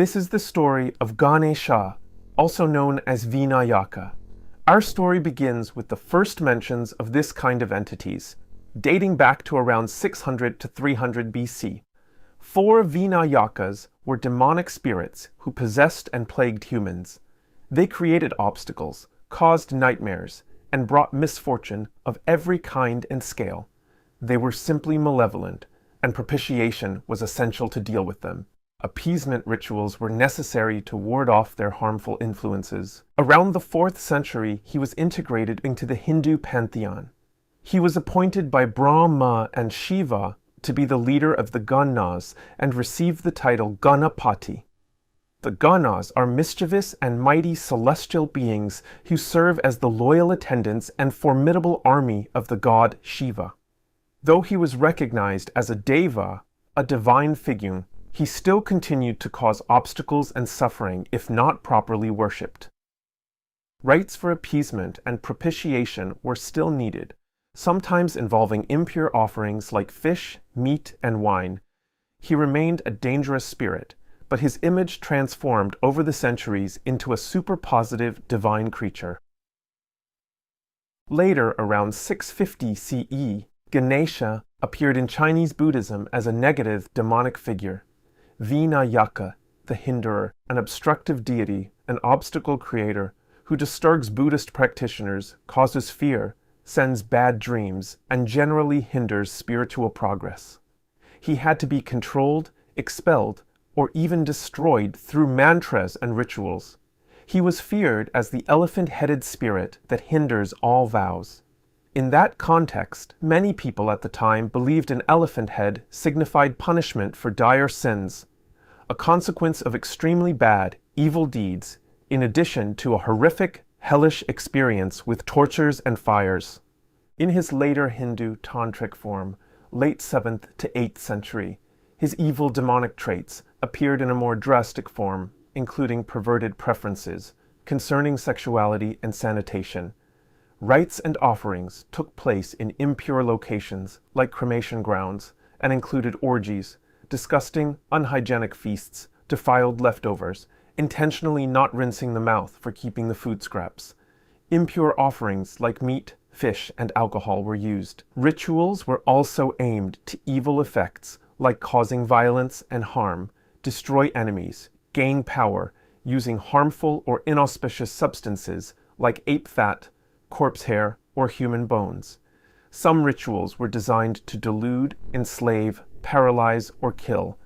This is the story of Ganesha, also known as Vinayaka. Our story begins with the first mentions of this kind of entities, dating back to around 600 to 300 BC. 4 Vinayakas were demonic spirits who possessed and plagued humans. They created obstacles, caused nightmares, and brought misfortune of every kind and scale. They were simply malevolent, and propitiation was essential to deal with them. Appeasement rituals were necessary to ward off their harmful influences. Around the 4th century, he was integrated into the Hindu pantheon. He was appointed by Brahma and Shiva to be the leader of the Ganas and received the title Ganapati. The Ganas are mischievous and mighty celestial beings who serve as the loyal attendants and formidable army of the god Shiva. Though he was recognized as a deva, a divine figure, he still continued to cause obstacles and suffering if not properly worshipped. Rites for appeasement and propitiation were still needed, sometimes involving impure offerings like fish, meat, and wine. He remained a dangerous spirit, but his image transformed over the centuries into a super-positive divine creature. Later, around 650 CE, Ganesha appeared in Chinese Buddhism as a negative demonic figure. Vinayaka, the hinderer, an obstructive deity, an obstacle creator, who disturbs Buddhist practitioners, causes fear, sends bad dreams, and generally hinders spiritual progress. He had to be controlled, expelled, or even destroyed through mantras and rituals. He was feared as the elephant-headed spirit that hinders all vows. In that context, many people at the time believed an elephant head signified punishment for dire sins, a consequence of extremely bad, evil deeds, in addition to a horrific, hellish experience with tortures and fires. In his later Hindu tantric form, late 7th to 8th century, his evil demonic traits appeared in a more drastic form, including perverted preferences concerning sexuality and sanitation. Rites and offerings took place in impure locations, like cremation grounds, and included orgies, disgusting, unhygienic feasts, defiled leftovers, intentionally not rinsing the mouth for keeping the food scraps. Impure offerings like meat, fish, and alcohol were used. Rituals were also aimed to evil effects, like causing violence and harm, destroy enemies, gain power, using harmful or inauspicious substances like ape fat, corpse hair, or human bones. Some rituals were designed to delude, enslave, paralyze, or kill.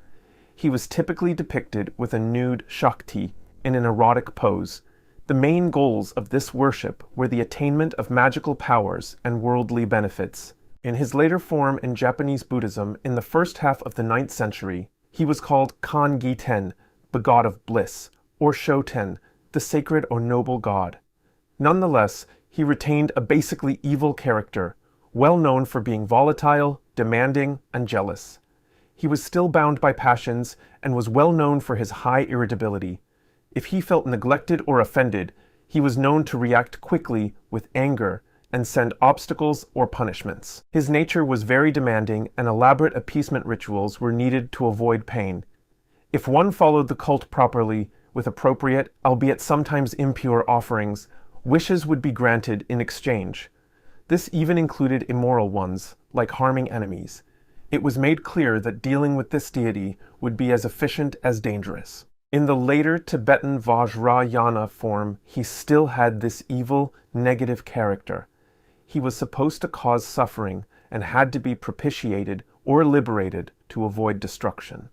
He was typically depicted with a nude Shakti in an erotic pose. The main goals of this worship were the attainment of magical powers and worldly benefits. In his later form in Japanese Buddhism in the first half of the 9th century, he was called Kangiten, the god of bliss, or Shoten, the sacred or noble god. Nonetheless, he retained a basically evil character, well known for being volatile, demanding, and jealous. He was still bound by passions and was well known for his high irritability. If he felt neglected or offended, he was known to react quickly with anger and send obstacles or punishments. His nature was very demanding, and elaborate appeasement rituals were needed to avoid pain. If one followed the cult properly, with appropriate, albeit sometimes impure offerings, wishes would be granted in exchange. This even included immoral ones, like harming enemies. It was made clear that dealing with this deity would be as efficient as dangerous. In the later Tibetan Vajrayāna form, he still had this evil, negative character. He was supposed to cause suffering and had to be propitiated or liberated to avoid destruction.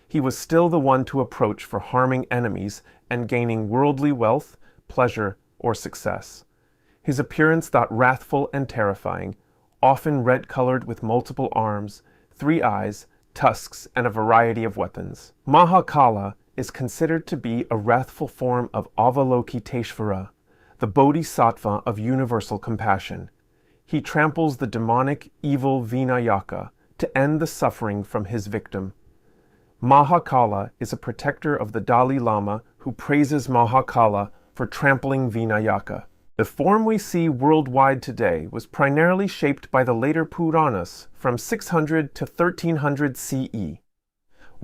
He was still the one to approach for harming enemies and gaining worldly wealth, pleasure, or success. His appearance thought wrathful and terrifying, often red-colored with multiple arms, 3 eyes, tusks, and a variety of weapons. Mahakala is considered to be a wrathful form of Avalokiteshvara, the bodhisattva of universal compassion. He tramples the demonic, evil Vinayaka to end the suffering from his victim. Mahakala is a protector of the Dalai Lama who praises Mahakala for trampling Vinayaka. The form we see worldwide today was primarily shaped by the later Puranas from 600 to 1300 CE.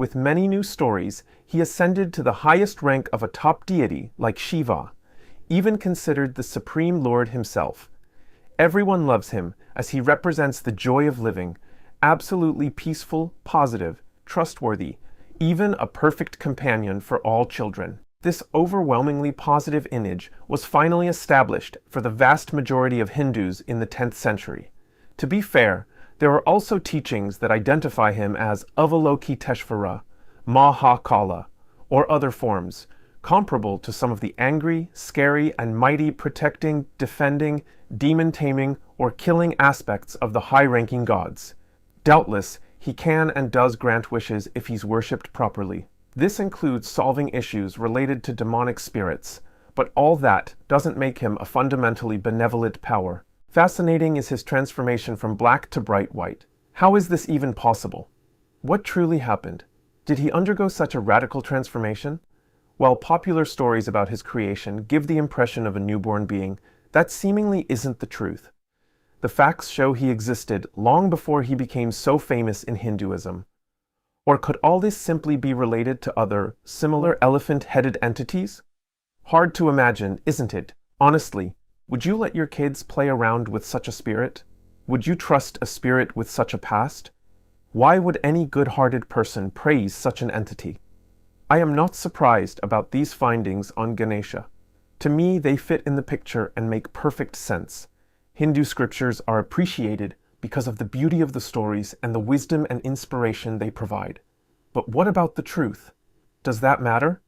With many new stories, he ascended to the highest rank of a top deity like Shiva, even considered the Supreme Lord himself. Everyone loves him as he represents the joy of living, absolutely peaceful, positive, trustworthy, even a perfect companion for all children. This overwhelmingly positive image was finally established for the vast majority of Hindus in the 10th century. To be fair, there are also teachings that identify him as Avalokiteshvara, Mahakala, or other forms, comparable to some of the angry, scary, and mighty protecting, defending, demon-taming, or killing aspects of the high-ranking gods. Doubtless, he can and does grant wishes if he's worshipped properly. This includes solving issues related to demonic spirits, but all that doesn't make him a fundamentally benevolent power. Fascinating is his transformation from black to bright white. How is this even possible? What truly happened? Did he undergo such a radical transformation? While popular stories about his creation give the impression of a newborn being, that seemingly isn't the truth. The facts show he existed long before he became so famous in Hinduism. Or could all this simply be related to other, similar elephant-headed entities? Hard to imagine, isn't it? Honestly, would you let your kids play around with such a spirit? Would you trust a spirit with such a past? Why would any good-hearted person praise such an entity? I am not surprised about these findings on Ganesha. To me, they fit in the picture and make perfect sense. Hindu scriptures are appreciated because of the beauty of the stories and the wisdom and inspiration they provide. But what about the truth? Does that matter?